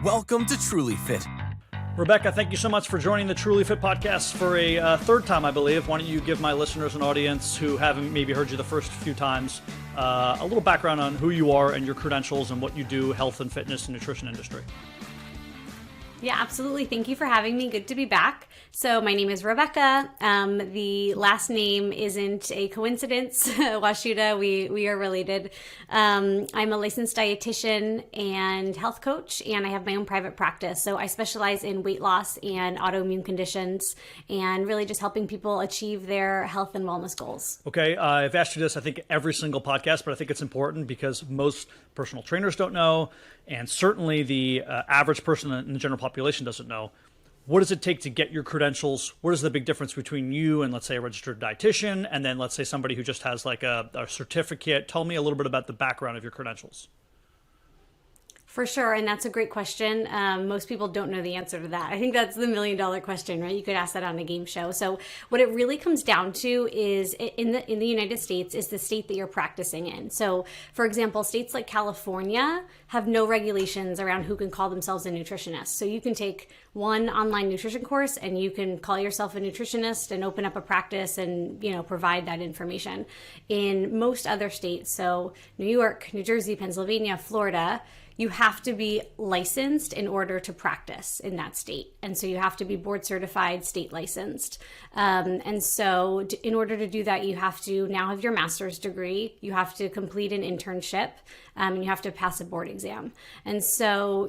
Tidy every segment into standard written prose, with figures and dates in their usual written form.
Welcome to TrulyFit. Rebecca, thank you so much for joining the TrulyFit Podcast for a third time, I believe. Why don't you give my listeners and audience who haven't maybe heard you the first few times a little background on who you are and your credentials and what you do, health and fitness and nutrition industry. Yeah, absolutely. Thank you for having me. Good to be back. So my name is Rebecca. The last name isn't a coincidence. Washuta, we are related. I'm a licensed dietitian and health coach, and I have my own private practice. So I specialize in weight loss and autoimmune conditions and really just helping people achieve their health and wellness goals. Okay, I've asked you this, I think, every single podcast, but I think it's important because most personal trainers don't know, and certainly the average person in the general population doesn't know. What does it take to get your credentials? What is the big difference between you and, let's say, a registered dietitian, and then let's say somebody who just has like a certificate? Tell me a little bit about the background of your credentials. For sure, and that's a great question. Most people don't know the answer to that. I think that's the $1 million question, right? You could ask that on a game show. So what it really comes down to is in the United States is the state that you're practicing in. So for example, states like California have no regulations around who can call themselves a nutritionist. So you can take one online nutrition course and you can call yourself a nutritionist and open up a practice and, provide that information. In most other states, so New York, New Jersey, Pennsylvania, Florida, you have to be licensed in order to practice in that state. And so you have to be board certified, state licensed. And so in order to do that, you have to now have your master's degree, you have to complete an internship, and you have to pass a board exam. And so,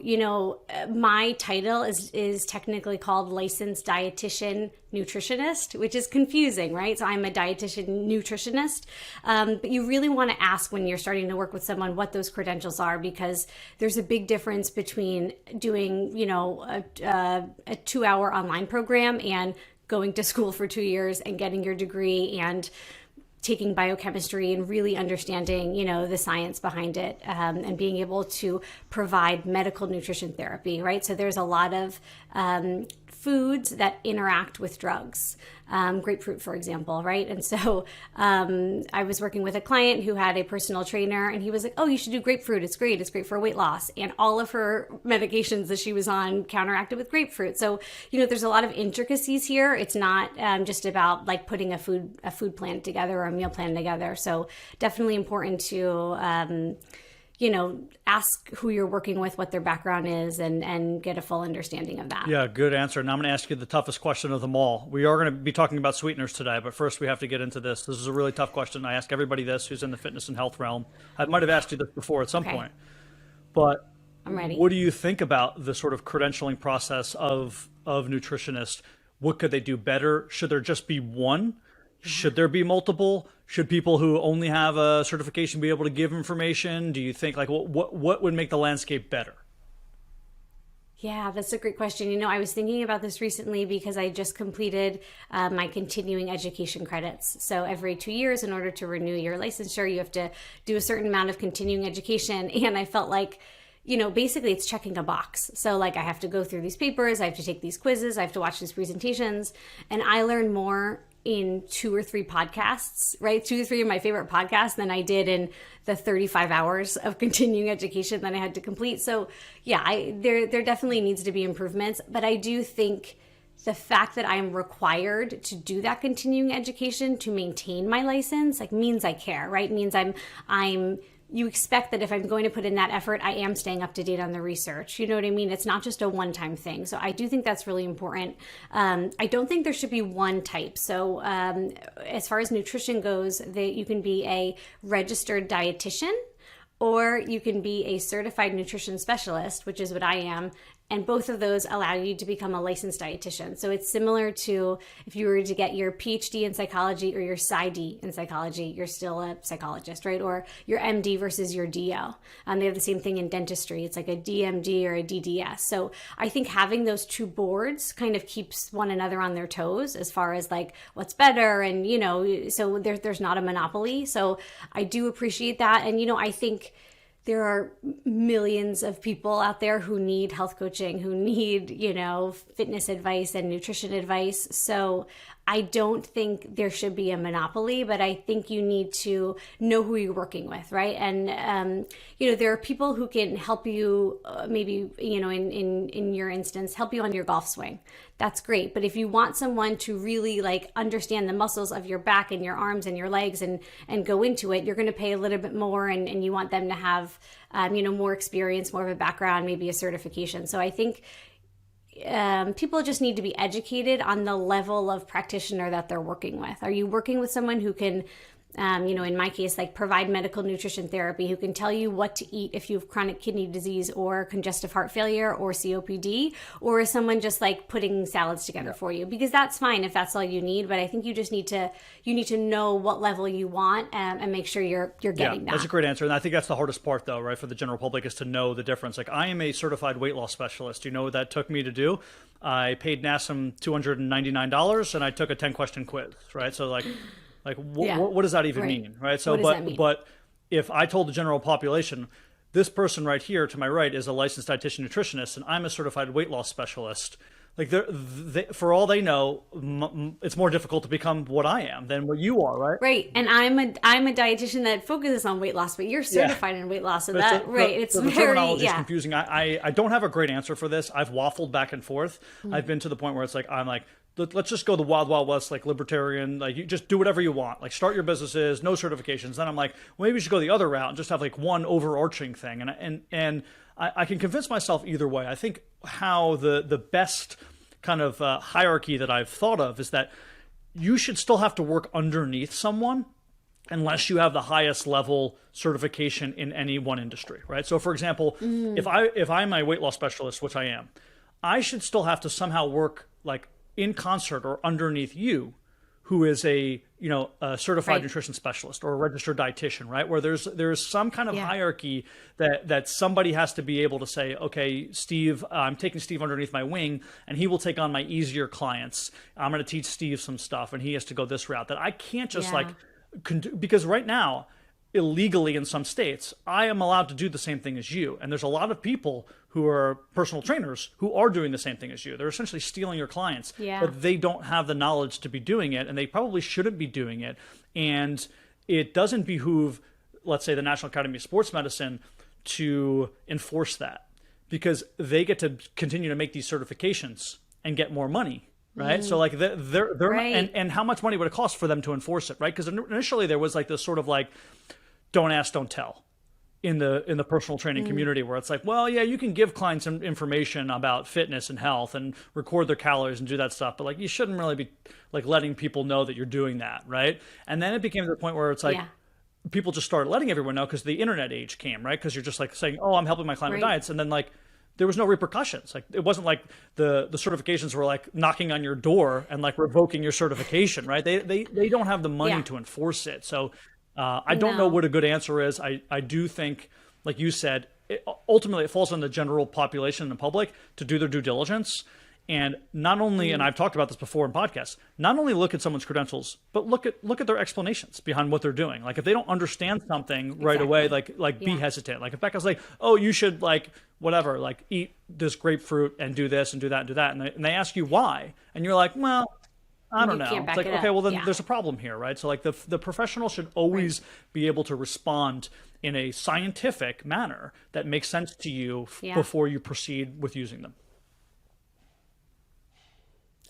my title is technically called licensed dietitian nutritionist, which is confusing, right? So I'm a dietitian nutritionist, but you really want to ask when you're starting to work with someone what those credentials are, because there's a big difference between doing, a 2-hour online program and going to school for 2 years and getting your degree and taking biochemistry and really understanding, the science behind it, and being able to provide medical nutrition therapy, right? So there's a lot of foods that interact with drugs, grapefruit, for example, right? And so I was working with a client who had a personal trainer, and he was like, "Oh, you should do grapefruit. It's great. It's great for weight loss." And all of her medications that she was on counteracted with grapefruit. So, there's a lot of intricacies here. It's not just about like putting a food plan together or a meal plan together. So definitely important to ask who you're working with, what their background is, and get a full understanding of that. Yeah, good answer. Now I'm going to ask you the toughest question of them all. We are going to be talking about sweeteners today, but first we have to get into this. This is a really tough question. I ask everybody this who's in the fitness and health realm. I might have asked you this before at some point, but I'm ready. What do you think about the sort of credentialing process of nutritionists? What could they do better? Should there just be one? Should there be multiple? Should people who only have a certification be able to give information? Do you think what would make the landscape better? Yeah, that's a great question. I was thinking about this recently because I just completed my continuing education credits. So every 2 years, in order to renew your licensure, you have to do a certain amount of continuing education. And I felt like, basically it's checking a box. So like I have to go through these papers, I have to take these quizzes, I have to watch these presentations, and I learn more in 2 or 3 podcasts, right? 2 or 3 of my favorite podcasts than I did in the 35 hours of continuing education that I had to complete. So yeah, there definitely needs to be improvements, but I do think the fact that I'm required to do that continuing education to maintain my license, means I care, right? Means you expect that if I'm going to put in that effort, I am staying up to date on the research. You know what I mean? It's not just a one-time thing. So I do think that's really important. I don't think there should be one type. So as far as nutrition goes, you can be a registered dietitian, or you can be a certified nutrition specialist, which is what I am. And both of those allow you to become a licensed dietitian. So it's similar to if you were to get your PhD in psychology or your PsyD in psychology, you're still a psychologist, right? Or your MD versus your DO. They have the same thing in dentistry. It's like a DMD or a DDS. So I think having those two boards kind of keeps one another on their toes as far as like what's better. And, so there's not a monopoly. So I do appreciate that. And, I think there are millions of people out there who need health coaching, who need, fitness advice and nutrition advice. So I don't think there should be a monopoly, but I think you need to know who you're working with, right? And there are people who can help you, maybe in your instance, help you on your golf swing. That's great. But if you want someone to really like understand the muscles of your back and your arms and your legs and go into it, you're going to pay a little bit more, and you want them to have more experience, more of a background, maybe a certification. So I think people just need to be educated on the level of practitioner that they're working with. Are you working with someone who can, in my case, like provide medical nutrition therapy, who can tell you what to eat if you have chronic kidney disease or congestive heart failure or COPD, or is someone just like putting salads together for you? Because that's fine if that's all you need, but I think you just need to know what level you want, and make sure you're getting that. That's a great answer, and I think that's the hardest part, though, right, for the general public, is to know the difference. Like, I am a certified weight loss specialist. You know what that took me to do? I paid NASM $299, and I took a 10-question quiz, right? So what does that even mean, right? So, but if I told the general population, this person right here to my right is a licensed dietitian nutritionist, and I'm a certified weight loss specialist, like for all they know, it's more difficult to become what I am than what you are, right? Right, and I'm a dietitian that focuses on weight loss, but you're certified in weight loss, so that it's the very terminology is confusing. I don't have a great answer for this. I've waffled back and forth. I've been to the point where it's like I'm like, let's just go the wild, wild west, like libertarian, like you just do whatever you want, like start your businesses, no certifications. Then I'm like, well, maybe we should go the other route and just have like one overarching thing. And I can convince myself either way. I think how the best kind of hierarchy that I've thought of is that you should still have to work underneath someone unless you have the highest level certification in any one industry, right? So for example, if I'm a weight loss specialist, which I am, I should still have to somehow work like in concert or underneath you, who is a certified nutrition specialist or a registered dietitian, right? Where there's some kind of hierarchy that somebody has to be able to say, okay, Steve, I'm taking Steve underneath my wing, and he will take on my easier clients. I'm going to teach Steve some stuff, and he has to go this route. That I can't just because right now, illegally in some states, I am allowed to do the same thing as you, and there's a lot of people who are personal trainers who are doing the same thing as you. They're essentially stealing your clients, but they don't have the knowledge to be doing it, and they probably shouldn't be doing it. And it doesn't behoove, let's say, the National Academy of Sports Medicine to enforce that, because they get to continue to make these certifications and get more money, right? So like they're and how much money would it cost for them to enforce it, right? Because initially there was like this sort of like, don't ask, don't tell in the personal training community, where it's like, well, yeah, you can give clients some information about fitness and health and record their calories and do that stuff, but like you shouldn't really be like letting people know that you're doing that, right? And then it became to the point where it's like people just started letting everyone know because the internet age came, right? Because you're just like saying, oh, I'm helping my client with diets, and then like there was no repercussions. Like it wasn't like the certifications were like knocking on your door and like revoking your certification, right? They don't have the money to enforce it. So I don't know what a good answer is. I do think, like you said, ultimately it falls on the general population and the public to do their due diligence. And not only, and I've talked about this before in podcasts, not only look at someone's credentials, but look at their explanations behind what they're doing. Like if they don't understand something right away, like be hesitant. Like if Becca's like, oh, you should like whatever, like eat this grapefruit and do this and do that and do that. And they ask you why. And you're like, well, I don't know. It's like, okay, well then there's a problem here, right? So like the professional should always be able to respond in a scientific manner that makes sense to you before you proceed with using them.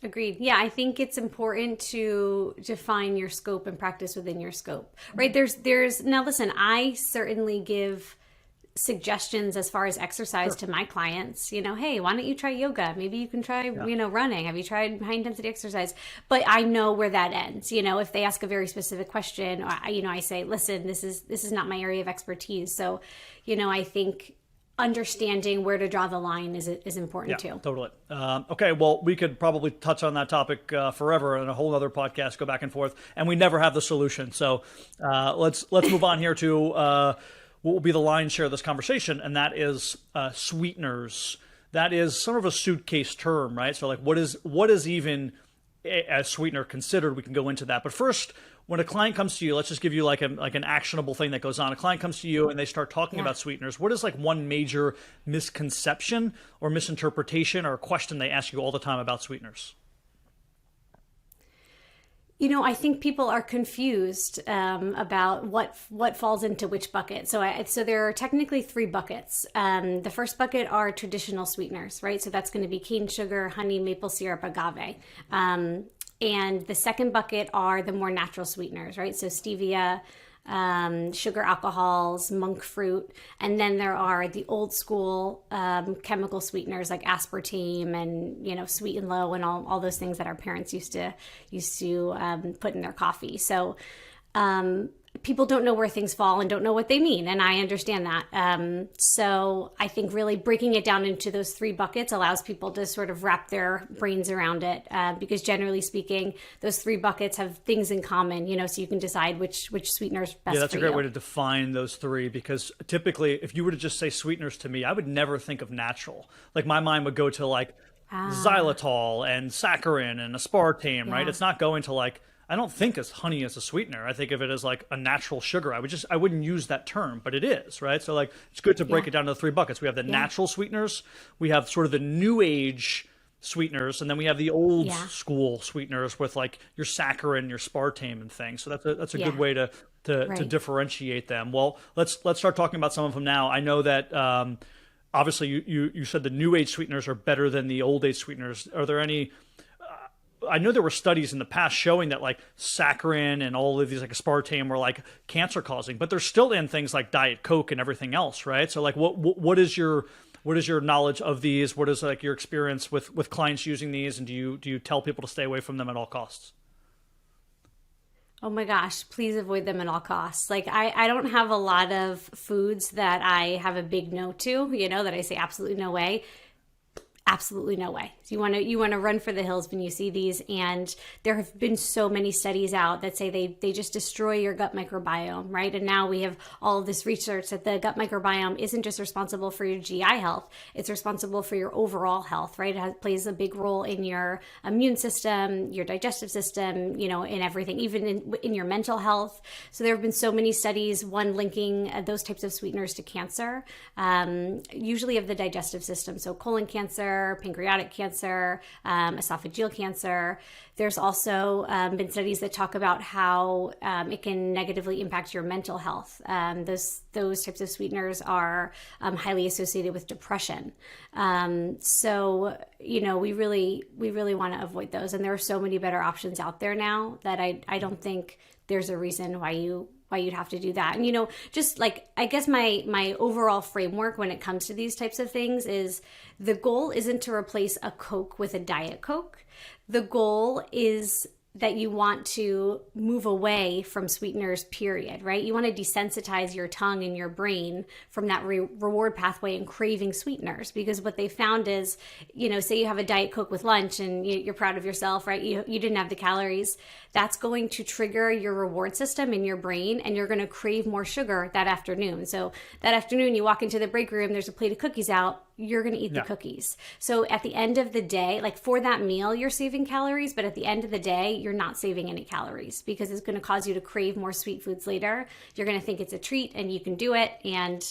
Agreed. Yeah, I think it's important to define your scope and practice within your scope, right? There's now listen, I certainly give suggestions as far as exercise to my clients. Hey, why don't you try yoga? Maybe you can try, running. Have you tried high intensity exercise? But I know where that ends. If they ask a very specific question, I say, listen, this is not my area of expertise. So, I think understanding where to draw the line is important too. Totally. Okay, well, we could probably touch on that topic forever in a whole other podcast, go back and forth, and we never have the solution. So let's move on here to what will be the lion's share of this conversation, and that is sweeteners. That is sort of a suitcase term, right? So like what is even a sweetener considered? We can go into that. But first, when a client comes to you, let's just give you like an actionable thing that goes on. A client comes to you and they start talking about sweeteners. What is like one major misconception or misinterpretation or question they ask you all the time about sweeteners? I think people are confused about what falls into which bucket. So there are technically three buckets. The first bucket are traditional sweeteners, right? So that's going to be cane sugar, honey, maple syrup, agave. And the second bucket are the more natural sweeteners, right? So stevia, sugar alcohols, monk fruit, and then there are the old school chemical sweeteners like aspartame and sweet and low and all those things that our parents used to put in their coffee. So people don't know where things fall and don't know what they mean, and I understand that. So I think really breaking it down into those three buckets allows people to sort of wrap their brains around it, because generally speaking, those three buckets have things in common, so you can decide which sweetener's best for you. Yeah, that's a great way to define those three, because typically if you were to just say sweeteners to me, I would never think of natural. Like my mind would go to like xylitol and saccharin and aspartame, right? It's not going to like, I don't think as honey as a sweetener. I think of it as like a natural sugar. I wouldn't use that term, but it is, right? So like, it's good to break it down to the three buckets. We have the natural sweeteners, we have sort of the new age sweeteners, and then we have the old school sweeteners with like your saccharin, your aspartame and things. So that's a good way to differentiate them. Well, let's start talking about some of them now. I know that obviously you said the new age sweeteners are better than the old age sweeteners. Are there any? I know there were studies in the past showing that like saccharin and all of these like aspartame were like cancer causing, but they're still in things like Diet Coke and everything else, right? So like what is your knowledge of these? What is like your experience with clients using these, and do you tell people to stay away from them at all costs? Oh my gosh, please avoid them at all costs. Like I don't have a lot of foods that I have a big no to, that I say absolutely no way. Absolutely no way. So you want to run for the hills when you see these, and there have been so many studies out that say they just destroy your gut microbiome, right? And now we have all of this research that the gut microbiome isn't just responsible for your GI health, it's responsible for your overall health, right? It plays a big role in your immune system, your digestive system, in everything, even in your mental health. So there have been so many studies, one linking those types of sweeteners to cancer, usually of the digestive system. So colon cancer, pancreatic cancer, esophageal cancer. There's also been studies that talk about how it can negatively impact your mental health. Those types of sweeteners are highly associated with depression. So we really want to avoid those. And there are so many better options out there now that I don't think there's a reason why you'd have to do that. And just like, I guess my overall framework when it comes to these types of things is the goal isn't to replace a Coke with a Diet Coke. The goal is that you want to move away from sweeteners, period, right? You want to desensitize your tongue and your brain from that reward pathway and craving sweeteners, because what they found is, say you have a Diet Coke with lunch and you're proud of yourself, right? You didn't have the calories. That's going to trigger your reward system in your brain, and you're going to crave more sugar that afternoon. So that afternoon you walk into the break room, there's a plate of cookies out, you're going to eat the cookies. So at the end of the day, like for that meal, you're saving calories, but at the end of the day, you're not saving any calories, because it's going to cause you to crave more sweet foods later. You're going to think it's a treat and you can do it. And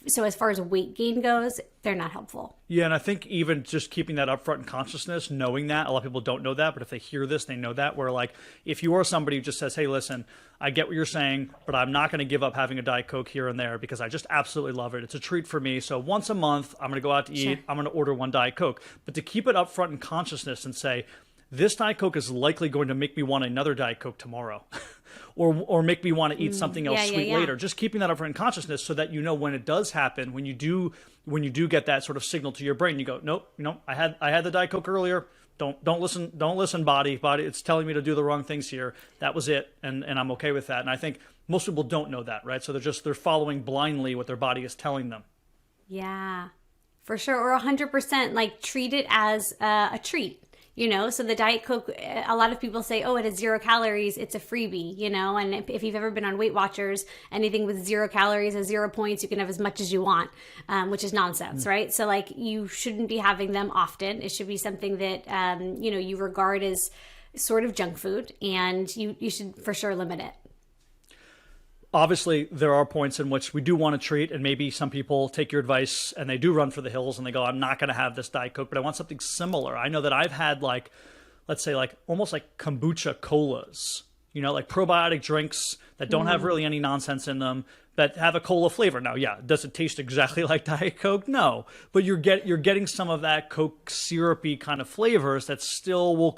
so as far as weight gain goes, they're not helpful. Yeah, and I think even just keeping that upfront in consciousness, knowing that, a lot of people don't know that, but if they hear this, they know that, where like, if you are somebody who just says, hey, listen, I get what you're saying, but I'm not going to give up having a Diet Coke here and there because I just absolutely love it. It's a treat for me. So once a month, I'm going to go out to eat. I'm going to order one Diet Coke. But to keep it upfront in consciousness and say, this Diet Coke is likely going to make me want another Diet Coke tomorrow or make me want to eat something else sweet later. Just keeping that upfront in consciousness so that when it does happen, when you do get that sort of signal to your brain, you go, nope, I had the Diet Coke earlier. Don't listen, body. It's telling me to do the wrong things here. That was it, and I'm okay with that. And I think most people don't know that, right? So they're following blindly what their body is telling them. Yeah, for sure. Or 100%, like treat it as a treat. So the Diet Coke, a lot of people say, oh, it has 0 calories, it's a freebie, and if you've ever been on Weight Watchers, anything with 0 calories has 0 points, you can have as much as you want, which is nonsense, right? So like, you shouldn't be having them often. It should be something that, you regard as sort of junk food, and you should for sure limit it. Obviously, there are points in which we do want to treat, and maybe some people take your advice and they do run for the hills and they go, I'm not going to have this Diet Coke, but I want something similar. I know that I've had like let's say like almost like kombucha colas, like probiotic drinks that don't have really any nonsense in them, that have a cola flavor. Now, yeah, does it taste exactly like Diet Coke? No, but you're getting some of that Coke syrupy kind of flavors that still will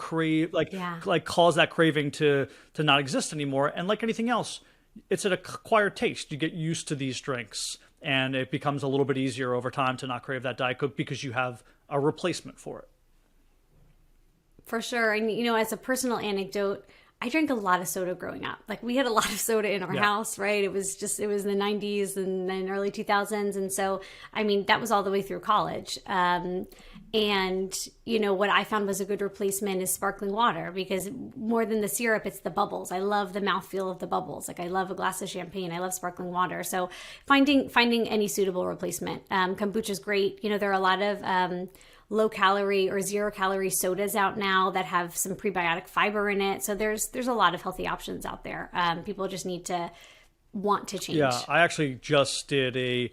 like cause that craving to not exist anymore. And like anything else, it's an acquired taste. You get used to these drinks, and it becomes a little bit easier over time to not crave that Diet Coke because you have a replacement for it. For sure. And, as a personal anecdote, I drank a lot of soda growing up. Like, we had a lot of soda in our house, right? It was in the 90s and then early 2000s. And so, that was all the way through college. And, what I found was a good replacement is sparkling water, because more than the syrup, it's the bubbles. I love the mouthfeel of the bubbles. Like, I love a glass of champagne. I love sparkling water. So finding any suitable replacement. Kombucha is great. There are a lot of low calorie or 0 calorie sodas out now that have some prebiotic fiber in it. So there's a lot of healthy options out there. People just need to want to change. Yeah, I actually just did a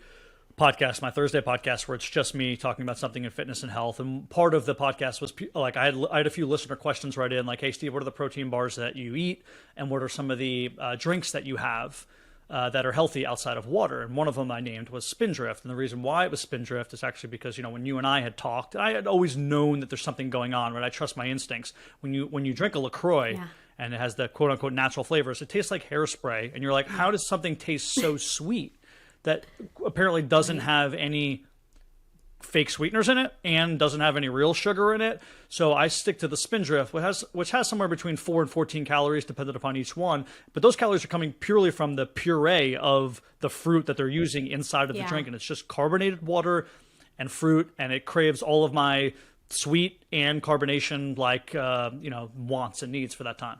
podcast, my Thursday podcast, where it's just me talking about something in fitness and health. And part of the podcast was like, I had a few listener questions right in, like, hey, Steve, what are the protein bars that you eat? And what are some of the drinks that you have that are healthy outside of water? And one of them I named was Spindrift. And the reason why it was Spindrift is actually because, when you and I had talked, I had always known that there's something going on, right? I trust my instincts. When you drink a LaCroix and it has the quote unquote natural flavors, it tastes like hairspray. And you're like, how does something taste so sweet that apparently doesn't have any fake sweeteners in it and doesn't have any real sugar in it? So I stick to the Spindrift, which has somewhere between 4 and 14 calories depending upon each one. But those calories are coming purely from the puree of the fruit that they're using inside of the drink. And it's just carbonated water and fruit, and it craves all of my sweet and carbonation wants and needs for that time.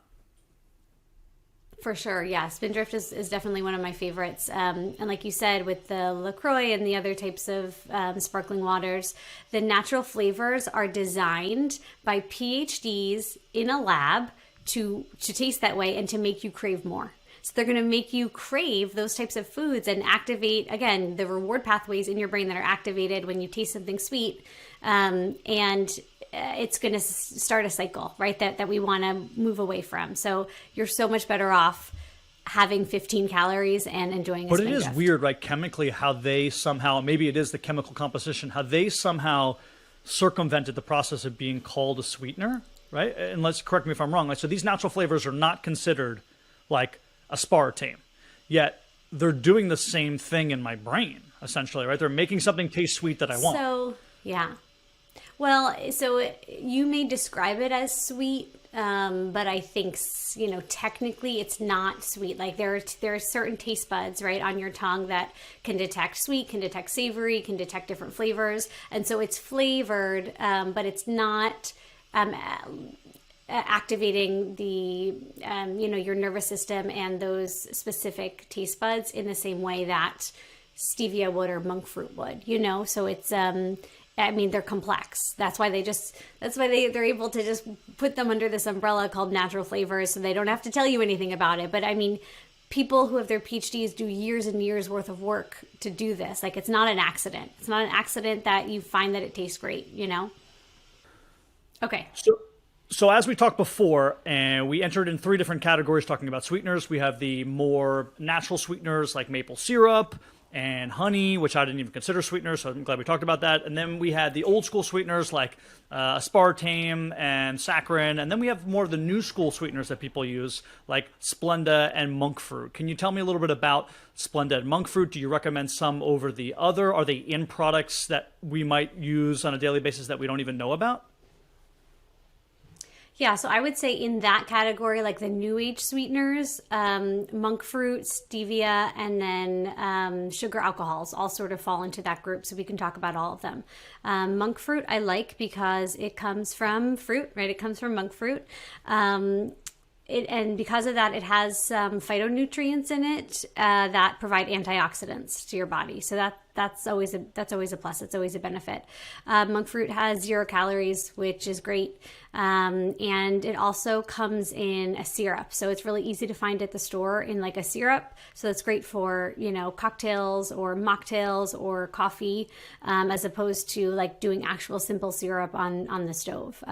For sure. Yeah. Spindrift is definitely one of my favorites. And like you said, with the LaCroix and the other types of sparkling waters, the natural flavors are designed by PhDs in a lab to taste that way and to make you crave more. So they're going to make you crave those types of foods and activate, again, the reward pathways in your brain that are activated when you taste something sweet. And it's going to start a cycle, right? That we want to move away from. So you're so much better off having 15 calories and enjoying a But it is Spindrift. weird, right? Chemically, how they somehow, maybe it is the chemical composition, how they somehow circumvented the process of being called a sweetener, right? And let's correct me if I'm wrong. Like, so these natural flavors are not considered like aspartame, yet they're doing the same thing in my brain, essentially, right? They're making something taste sweet that I want. So, yeah. Well, so you may describe it as sweet, but I think, technically it's not sweet. Like there are certain taste buds, right, on your tongue that can detect sweet, can detect savory, can detect different flavors. And so it's flavored, but it's not activating the, your nervous system and those specific taste buds in the same way that stevia would or monk fruit would, So it's, they're complex. That's why they're able to just put them under this umbrella called natural flavors, so they don't have to tell you anything about it. But people who have their PhDs do years and years worth of work to do this. Like, it's not an accident. It's not an accident that you find that it tastes great, Okay. So as we talked before, and we entered in 3 different categories talking about sweeteners. We have the more natural sweeteners like maple syrup and honey, which I didn't even consider sweeteners, so I'm glad we talked about that. And then we had the old school sweeteners like aspartame and saccharin. And then we have more of the new school sweeteners that people use, like Splenda and monk fruit. Can you tell me a little bit about Splenda and monk fruit? Do you recommend some over the other? Are they in products that we might use on a daily basis that we don't even know about? Yeah, so I would say in that category, like the new age sweeteners, monk fruit, stevia, and then sugar alcohols all sort of fall into that group. So we can talk about all of them. Monk fruit I like because it comes from fruit, right? It comes from monk fruit. And because of that, it has some phytonutrients in it that provide antioxidants to your body. So that's always a plus. It's always a benefit. Monk fruit has 0 calories, which is great, and it also comes in a syrup. So it's really easy to find at the store in like a syrup. So that's great for cocktails or mocktails or coffee, as opposed to like doing actual simple syrup on the stove.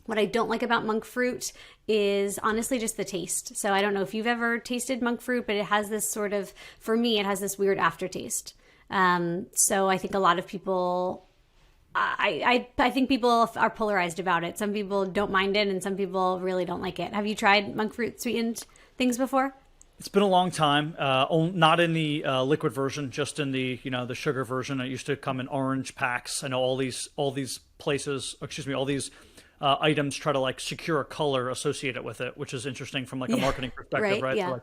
What I don't like about monk fruit is honestly just the taste. So I don't know if you've ever tasted monk fruit, but it has this sort of, for me, it has this weird aftertaste. So I think a lot of people, I think people are polarized about it. Some people don't mind it and some people really don't like it. Have you tried monk fruit sweetened things before? It's been a long time. Not in the liquid version, just in the the sugar version. It used to come in orange packs. I know all these places, all these items try to like secure a color associated with it, which is interesting from like a marketing perspective, right? Yeah.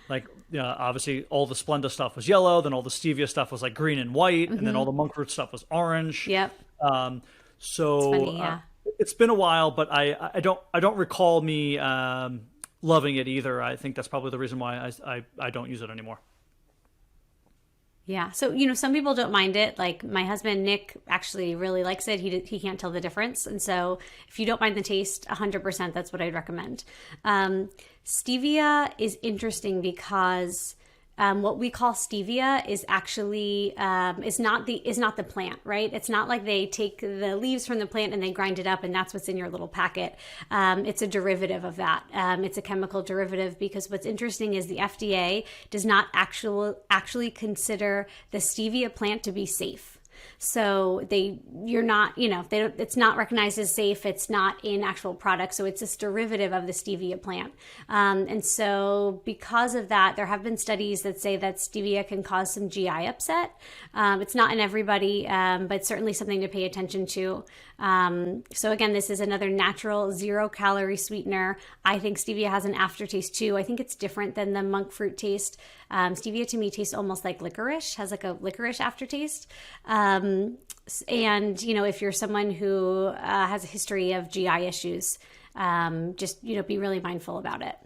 So obviously all the Splenda stuff was yellow, then all the Stevia stuff was like green and white, and then all the monk fruit stuff was orange. Yep. So funny, yeah. It's been a while, but I don't recall me loving it either. I think that's probably the reason why I don't use it anymore. Yeah. So, some people don't mind it. Like my husband, Nick, actually really likes it. He can't tell the difference. And so if you don't mind the taste, 100%, that's what I'd recommend. Stevia is interesting because what we call stevia is actually is not the plant, right? It's not like they take the leaves from the plant and they grind it up and that's what's in your little packet. It's a derivative of that. It's a chemical derivative because what's interesting is the FDA does not actually consider the stevia plant to be safe. So it's not recognized as safe. It's not in actual products. So it's this derivative of the stevia plant. And so because of that, there have been studies that say that stevia can cause some GI upset. It's not in everybody, but certainly something to pay attention to. So again, this is another natural 0-calorie sweetener. I think stevia has an aftertaste too. I think it's different than the monk fruit taste. Stevia to me tastes almost like licorice, has like a licorice aftertaste. And, if you're someone who has a history of GI issues, just, be really mindful about it.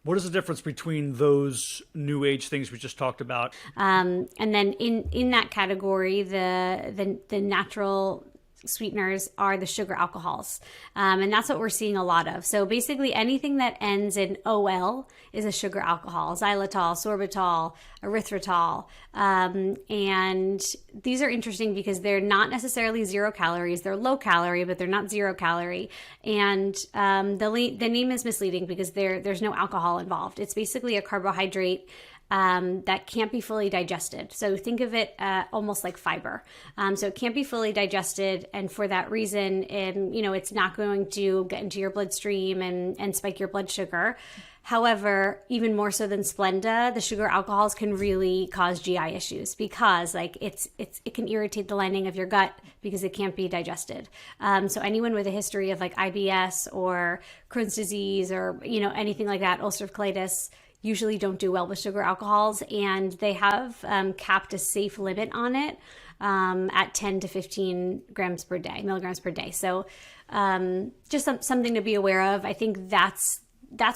What is the difference between those new age things we just talked about? And then in that category, the natural sweeteners are the sugar alcohols. And that's what we're seeing a lot of. So basically anything that ends in OL is a sugar alcohol: xylitol, sorbitol, erythritol. And these are interesting because they're not necessarily 0 calories. They're low calorie, but they're not 0 calorie. And the name is misleading because there's no alcohol involved. It's basically a carbohydrate that can't be fully digested. So think of it almost like fiber. So it can't be fully digested, and for that reason, it's not going to get into your bloodstream and spike your blood sugar. However, even more so than Splenda, the sugar alcohols can really cause GI issues because it can irritate the lining of your gut because it can't be digested. So anyone with a history of like IBS or Crohn's disease or anything like that, ulcerative colitis, usually don't do well with sugar alcohols, and they have capped a safe limit on it at 10 to 15 milligrams per day. So just something to be aware of. I think that's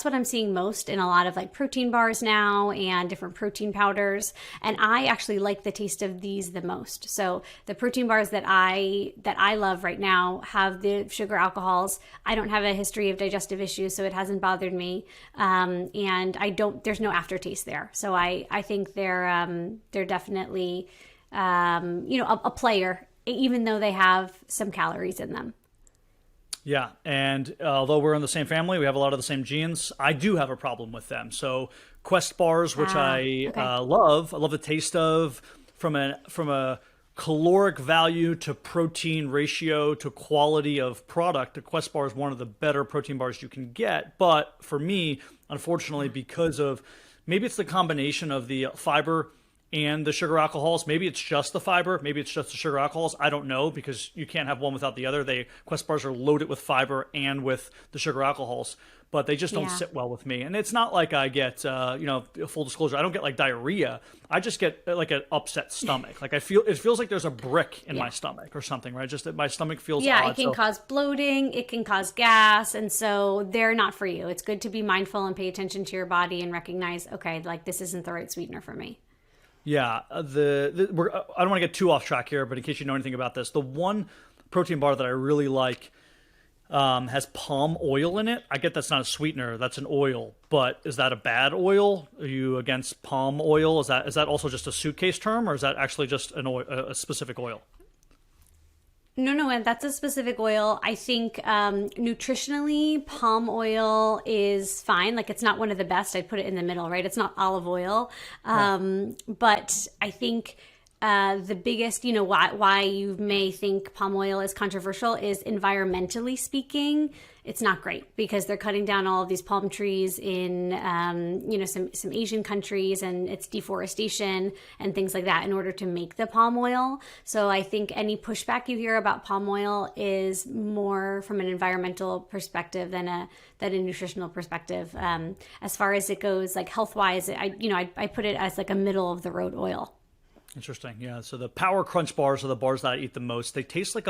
what I'm seeing most in a lot of like protein bars now and different protein powders. And I actually like the taste of these the most. So the protein bars that I love right now have the sugar alcohols. I don't have a history of digestive issues, so it hasn't bothered me. And there's no aftertaste there. So I think they're definitely, a player, even though they have some calories in them. Yeah, and although we're in the same family, we have a lot of the same genes. I do have a problem with them. So Quest bars, which I love the taste of from a caloric value to protein ratio to quality of product. The Quest bar is one of the better protein bars you can get. But for me, unfortunately, because of maybe it's the combination of the fiber and the sugar alcohols. Maybe it's just the fiber. Maybe it's just the sugar alcohols. I don't know, because you can't have one without the other. Quest bars are loaded with fiber and with the sugar alcohols, but they just don't sit well with me. And it's not like I get, full disclosure, I don't get like diarrhea. I just get like an upset stomach. Like it feels like there's a brick in my stomach or something, right? Just that my stomach feels odd. Yeah, it can cause bloating. It can cause gas. And so they're not for you. It's good to be mindful and pay attention to your body and recognize, okay, like this isn't the right sweetener for me. Yeah, I don't want to get too off track here, but in case you know anything about this, the one protein bar that I really like has palm oil in it. I get that's not a sweetener, that's an oil, but is that a bad oil? Are you against palm oil? Is that also just a suitcase term, or is that actually just a specific oil? No, and that's a specific oil. I think nutritionally, palm oil is fine. Like it's not one of the best. I'd put it in the middle, right? It's not olive oil. But I think the biggest, why you may think palm oil is controversial is environmentally speaking, it's not great because they're cutting down all of these palm trees in, some Asian countries, and it's deforestation and things like that in order to make the palm oil. So I think any pushback you hear about palm oil is more from an environmental perspective than a nutritional perspective. As far as it goes, like health wise, I put it as like a middle of the road oil. Interesting. Yeah. So the Power Crunch bars are the bars that I eat the most. They taste like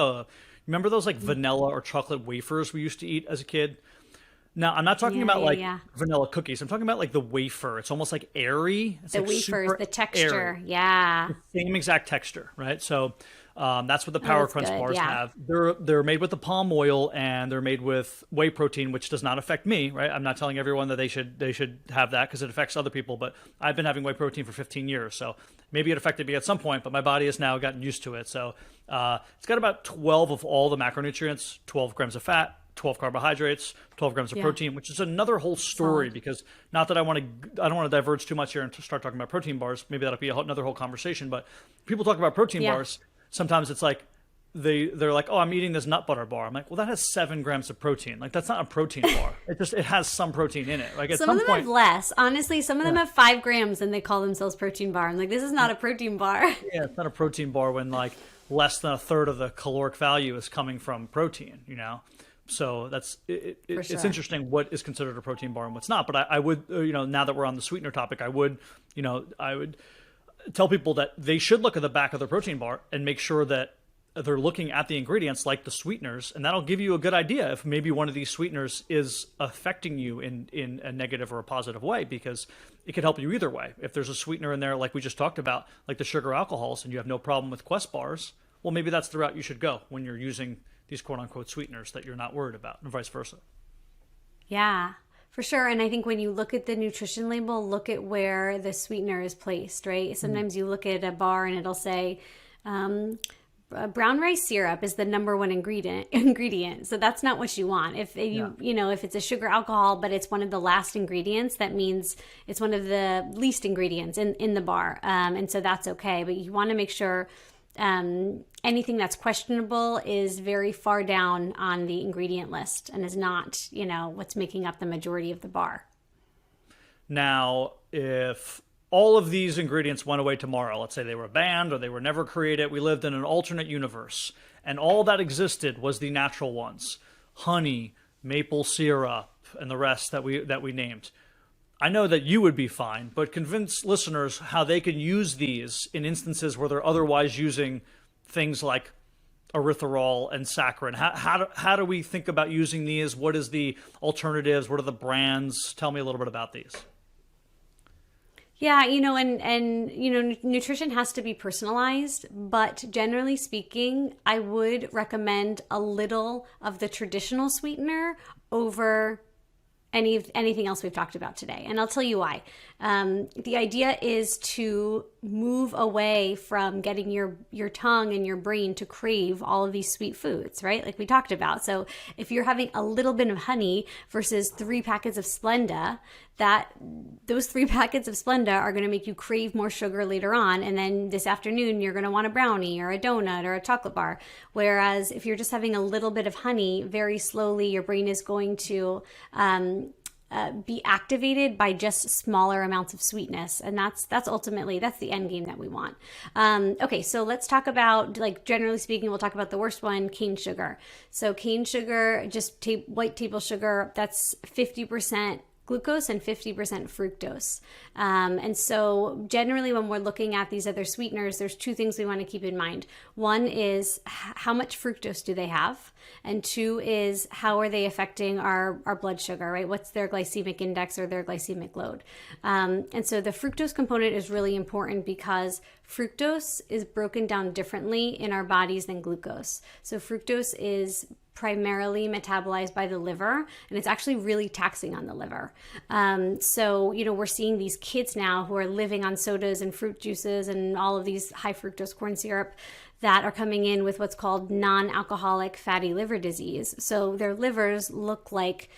remember those like vanilla or chocolate wafers we used to eat as a kid? Now, I'm not talking about vanilla cookies. I'm talking about like the wafer. It's almost like airy. It's the like wafers, the texture. Airy. Yeah. The same exact texture, right? So that's what the Power Crunch bars have. They're made with the palm oil, and they're made with whey protein, which does not affect me, right? I'm not telling everyone that they should have that because it affects other people, but I've been having whey protein for 15 years, so maybe it affected me at some point, but my body has now gotten used to it. So it's got about 12 of all the macronutrients, 12 grams of fat, 12 carbohydrates, 12 grams of protein, which is another whole story because not that I don't want to diverge too much here and start talking about protein bars. Maybe that'll be another whole conversation, but people talk about protein bars. Sometimes it's like they're like, oh, I'm eating this nut butter bar. I'm like, well, that has 7 grams of protein. Like that's not a protein bar. It has some protein in it. Like at some of them have less. Honestly, some of them have 5 grams and they call themselves protein bar. I'm like, this is not a protein bar. Yeah, it's not a protein bar when like less than a third of the caloric value is coming from protein, So it's interesting what is considered a protein bar and what's not. But I would, now that we're on the sweetener topic, I would tell people that they should look at the back of their protein bar and make sure that they're looking at the ingredients like the sweeteners, and that'll give you a good idea if maybe one of these sweeteners is affecting you in a negative or a positive way, because it could help you either way. If there's a sweetener in there, like we just talked about, like the sugar alcohols, and you have no problem with Quest bars, well, maybe that's the route you should go when you're using these quote-unquote sweeteners that you're not worried about, and vice versa. Yeah, for sure. And I think when you look at the nutrition label, look at where the sweetener is placed, right? Sometimes you look at a bar and it'll say brown rice syrup is the number one ingredient. So that's not what you want. If if it's a sugar alcohol, but it's one of the last ingredients, that means it's one of the least ingredients in the bar. And so that's okay. But you want to make sure anything that's questionable is very far down on the ingredient list and is not, what's making up the majority of the bar. Now, if all of these ingredients went away tomorrow, let's say they were banned or they were never created, we lived in an alternate universe, and all that existed was the natural ones, honey, maple syrup, and the rest that we named. I know that you would be fine, but convince listeners how they can use these in instances where they're otherwise using things like erythritol and saccharin. How do we think about using these? What is the alternatives? What are the brands? Tell me a little bit about these. Yeah, nutrition has to be personalized, but generally speaking, I would recommend a little of the traditional sweetener over anything else we've talked about today. And I'll tell you why. The idea is to move away from getting your tongue and your brain to crave all of these sweet foods, right? Like we talked about. So if you're having a little bit of honey versus 3 packets of Splenda, those 3 packets of Splenda are going to make you crave more sugar later on. And then this afternoon, you're going to want a brownie or a donut or a chocolate bar. Whereas if you're just having a little bit of honey, very slowly, your brain is going to be activated by just smaller amounts of sweetness. And that's the end game that we want. Okay, so let's talk about, like, generally speaking, we'll talk about the worst one, cane sugar. So cane sugar, just white table sugar, that's 50% glucose and 50% fructose. And so generally when we're looking at these other sweeteners, there's 2 things we want to keep in mind. One is how much fructose do they have? And 2 is how are they affecting our blood sugar, right? What's their glycemic index or their glycemic load? And so the fructose component is really important because fructose is broken down differently in our bodies than glucose. So fructose is primarily metabolized by the liver, and it's actually really taxing on the liver. So, we're seeing these kids now who are living on sodas and fruit juices and all of these high fructose corn syrup that are coming in with what's called non-alcoholic fatty liver disease. So their livers look like,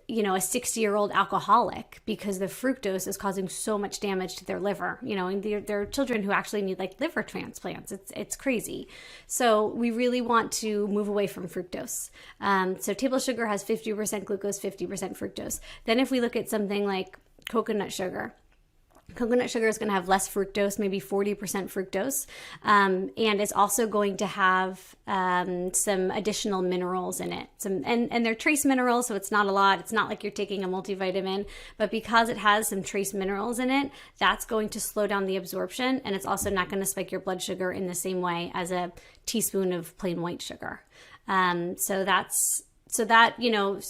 a 60-year-old alcoholic because the fructose is causing so much damage to their liver, and there are children who actually need like liver transplants. It's crazy. So we really want to move away from fructose. So table sugar has 50% glucose, 50% fructose. Then if we look at something like coconut sugar is going to have less fructose, maybe 40% fructose. And it's also going to have some additional minerals in it. And they're trace minerals, so it's not a lot. It's not like you're taking a multivitamin. But because it has some trace minerals in it, that's going to slow down the absorption. And it's also not going to spike your blood sugar in the same way as a teaspoon of plain white sugar. So that,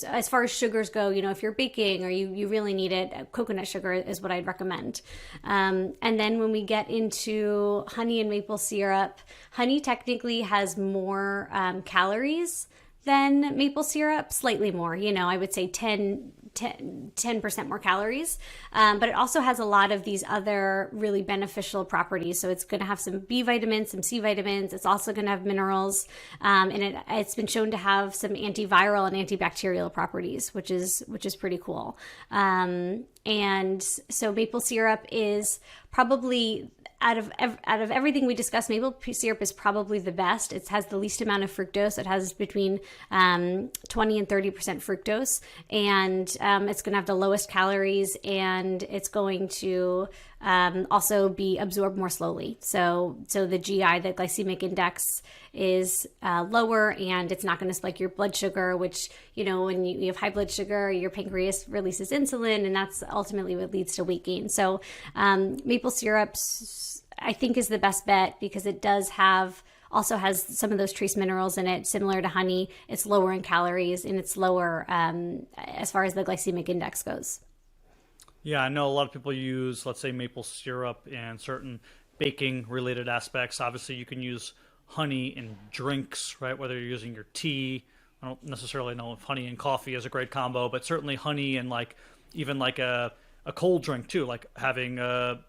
as far as sugars go, if you're baking or you really need it, coconut sugar is what I'd recommend. And then when we get into honey and maple syrup, honey technically has more calories than maple syrup, slightly more, I would say 10% more calories. But it also has a lot of these other really beneficial properties. So it's going to have some B vitamins, some C vitamins. It's also going to have minerals. And it's been shown to have some antiviral and antibacterial properties, which is pretty cool. And so maple syrup is probably out of everything we discussed, maple syrup is probably the best. It has the least amount of fructose. It has between 20 and 30% fructose, and it's going to have the lowest calories, and it's going to also be absorbed more slowly. So the GI, the glycemic index, is lower, and it's not going to spike your blood sugar, which, when you have high blood sugar, your pancreas releases insulin, and that's ultimately what leads to weight gain. So maple syrups, I think, is the best bet because it also has some of those trace minerals in it, similar to honey. It's lower in calories, and it's lower as far as the glycemic index goes. Yeah, I know a lot of people use, let's say, maple syrup in certain baking related aspects. Obviously, you can use honey in drinks, right? Whether you're using your tea. I don't necessarily know if honey and coffee is a great combo, but certainly honey and even a cold drink too, like having a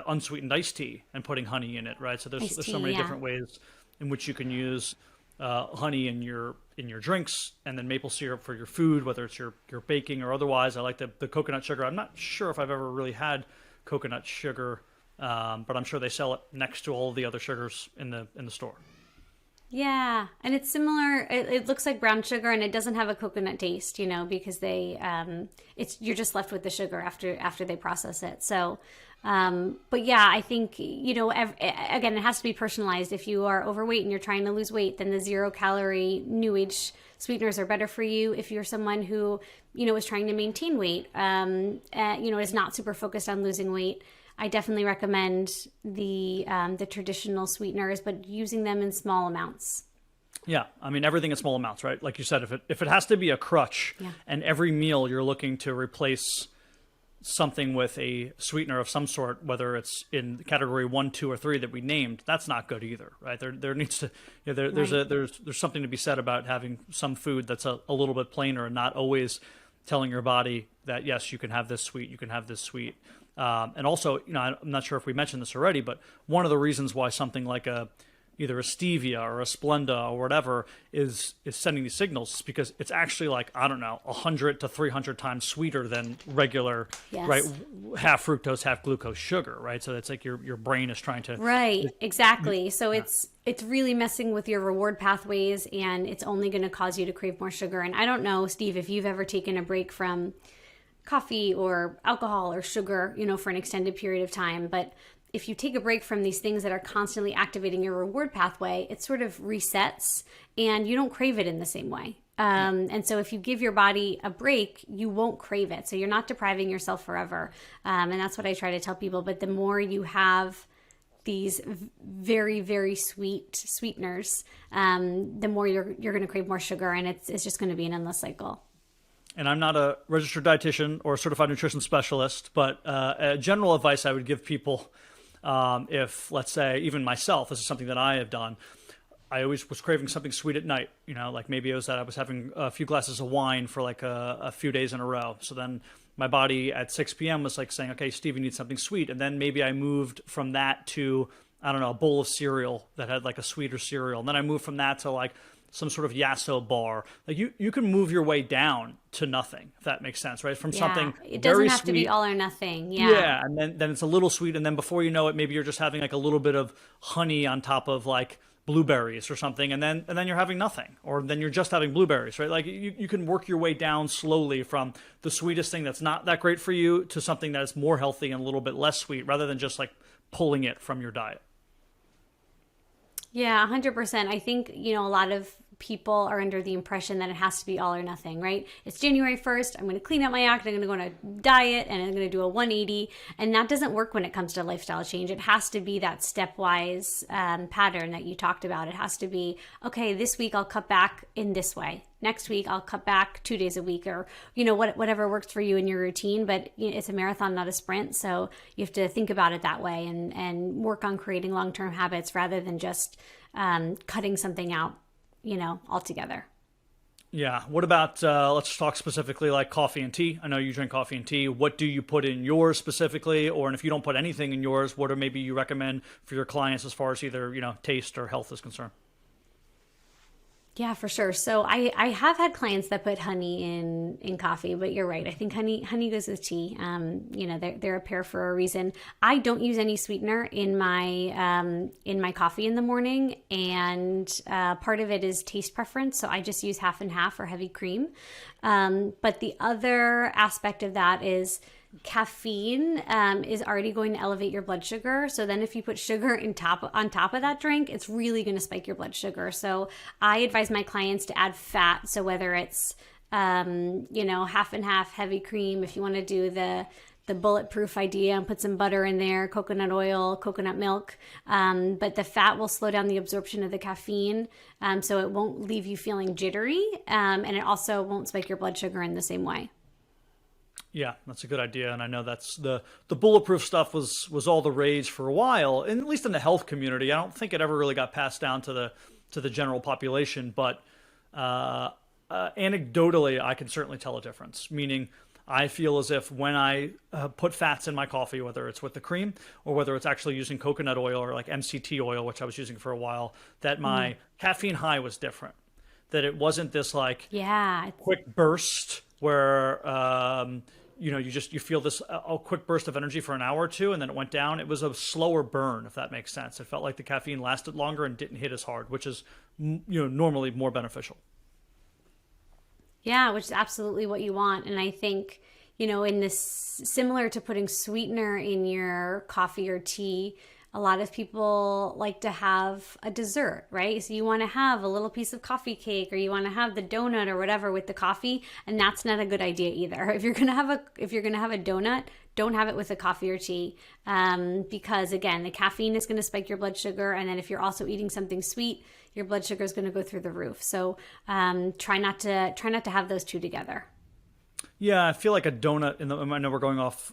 unsweetened iced tea and putting honey in it, right? So there's so many different ways in which you can use honey in your drinks, and then maple syrup for your food, whether it's your baking or otherwise. I like the coconut sugar. I'm not sure if I've ever really had coconut sugar, but I'm sure they sell it next to all the other sugars in the store. Yeah, and it's similar. It looks like brown sugar, and it doesn't have a coconut taste, because you're just left with the sugar after they process it. So, but yeah, I think, again, it has to be personalized. If you are overweight and you're trying to lose weight, then the 0-calorie new age sweeteners are better for you. If you're someone who, is trying to maintain weight, is not super focused on losing weight, I definitely recommend the traditional sweeteners, but using them in small amounts. Yeah, I mean, everything in small amounts, right? Like you said, if it has to be a crutch, and every meal you're looking to replace something with a sweetener of some sort, whether it's in category 1, 2, or 3 that we named, that's not good either, right? There needs to, there's something to be said about having some food that's a little bit plainer and not always telling your body that, yes, you can have this sweet, you can have this sweet. And also, I'm not sure if we mentioned this already, but one of the reasons why something like either a Stevia or a Splenda or whatever is sending these signals is because it's actually 100 to 300 times sweeter than regular, right? Half fructose, half glucose sugar, right? So it's like your brain is trying to... Right, exactly. So it's really messing with your reward pathways, and it's only going to cause you to crave more sugar. And I don't know, Steve, if you've ever taken a break from coffee or alcohol or sugar, for an extended period of time, but if you take a break from these things that are constantly activating your reward pathway, it sort of resets and you don't crave it in the same way. And so if you give your body a break, you won't crave it. So you're not depriving yourself forever. And that's what I try to tell people. But the more you have these very, very sweet sweeteners, the more you're going to crave more sugar, and it's just going to be an endless cycle. And I'm not a registered dietitian or a certified nutrition specialist, but a general advice I would give people, if, let's say, even myself, this is something that I have done, I always was craving something sweet at night, like maybe it was that I was having a few glasses of wine for a few days in a row. So then my body at 6 p.m. was saying, okay, Steve, you need something sweet. And then maybe I moved from that to I don't know, a bowl of cereal that had like a sweeter cereal. And then I moved from that to like some sort of Yasso bar. Like you can move your way down to nothing, if that makes sense, right? From something it doesn't very have sweet, to be all or nothing. yeah, and then it's a little sweet, and then before you know it, maybe you're just having like a little bit of honey on top of like blueberries or something, and then you're having nothing, or then you're just having blueberries, right? Like you can work your way down slowly from the sweetest thing that's not that great for you to something that is more healthy and a little bit less sweet, rather than just like pulling it from your diet. Yeah, 100%. I think, a lot of people are under the impression that it has to be all or nothing, right? It's January 1st. I'm going to clean up my act. I'm going to go on a diet and I'm going to do a 180. And that doesn't work when it comes to lifestyle change. It has to be that stepwise pattern that you talked about. It has to be, okay, this week I'll cut back in this way. Next week I'll cut back 2 days a week, or, whatever works for you in your routine. But it's a marathon, not a sprint. So you have to think about it that way and work on creating long-term habits rather than just cutting something out altogether. Yeah. What about, let's talk specifically like coffee and tea. I know you drink coffee and tea. What do you put in yours specifically? Or, and if you don't put anything in yours, what are maybe you recommend for your clients as far as either, taste or health is concerned? Yeah, for sure. So I have had clients that put honey in coffee, but you're right. I think honey goes with tea. They're a pair for a reason. I don't use any sweetener in my coffee in the morning, and part of it is taste preference. So I just use half and half or heavy cream. But the other aspect of that is caffeine is already going to elevate your blood sugar. So then if you put sugar on top of that drink, it's really going to spike your blood sugar. So I advise my clients to add fat. So whether it's, half and half heavy cream, if you want to do the bulletproof idea and put some butter in there, coconut oil, coconut milk. But the fat will slow down the absorption of the caffeine. So it won't leave you feeling jittery. And it also won't spike your blood sugar in the same way. Yeah, that's a good idea. And I know that's the bulletproof stuff was all the rage for a while, and at least in the health community. I don't think it ever really got passed down to the general population, but anecdotally, I can certainly tell a difference. Meaning, I feel as if when I put fats in my coffee, whether it's with the cream or whether it's actually using coconut oil or like MCT oil, which I was using for a while, that my caffeine high was different. That it wasn't this like quick burst where you feel this a quick burst of energy for an hour or two, and then it went down. It was a slower burn, if that makes sense. It felt like the caffeine lasted longer and didn't hit as hard, which is normally more beneficial. Yeah, which is absolutely what you want. And I think, in this, similar to putting sweetener in your coffee or tea, a lot of people like to have a dessert, right? So you want to have a little piece of coffee cake, or you want to have the donut or whatever with the coffee, and that's not a good idea either. If you're gonna have a donut, don't have it with a coffee or tea, because again, the caffeine is going to spike your blood sugar, and then if you're also eating something sweet, your blood sugar is going to go through the roof. So try not to have those two together. Yeah, I feel like a donut I know we're going off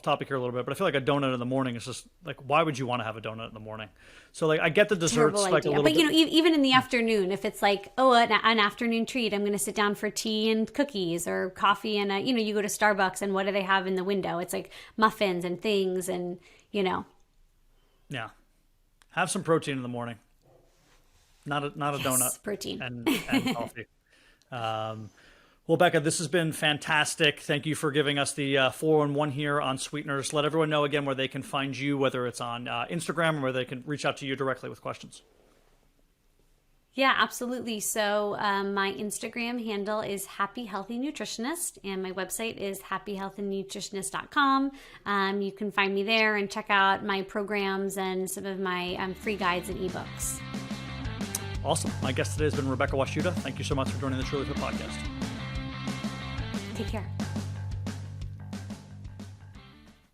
topic here a little bit, but I feel like a donut in the morning is just like, why would you want to have a donut in the morning? So like, I get the desserts like a little bit. But even in the afternoon, if it's like, an afternoon treat, I'm going to sit down for tea and cookies or coffee, and you go to Starbucks, and what do they have in the window? It's like muffins and things, and Yeah, have some protein in the morning. Not a donut. Protein and coffee. Well, Becca, this has been fantastic. Thank you for giving us the 411 here on Sweeteners. Let everyone know again where they can find you, whether it's on Instagram or where they can reach out to you directly with questions. Yeah, absolutely. So my Instagram handle is Happy Healthy Nutritionist, and my website is happyhealthynutritionist.com. You can find me there and check out my programs and some of my free guides and ebooks. Awesome. My guest today has been Rebecca Washuta. Thank you so much for joining the TrulyFit Podcast. Take care.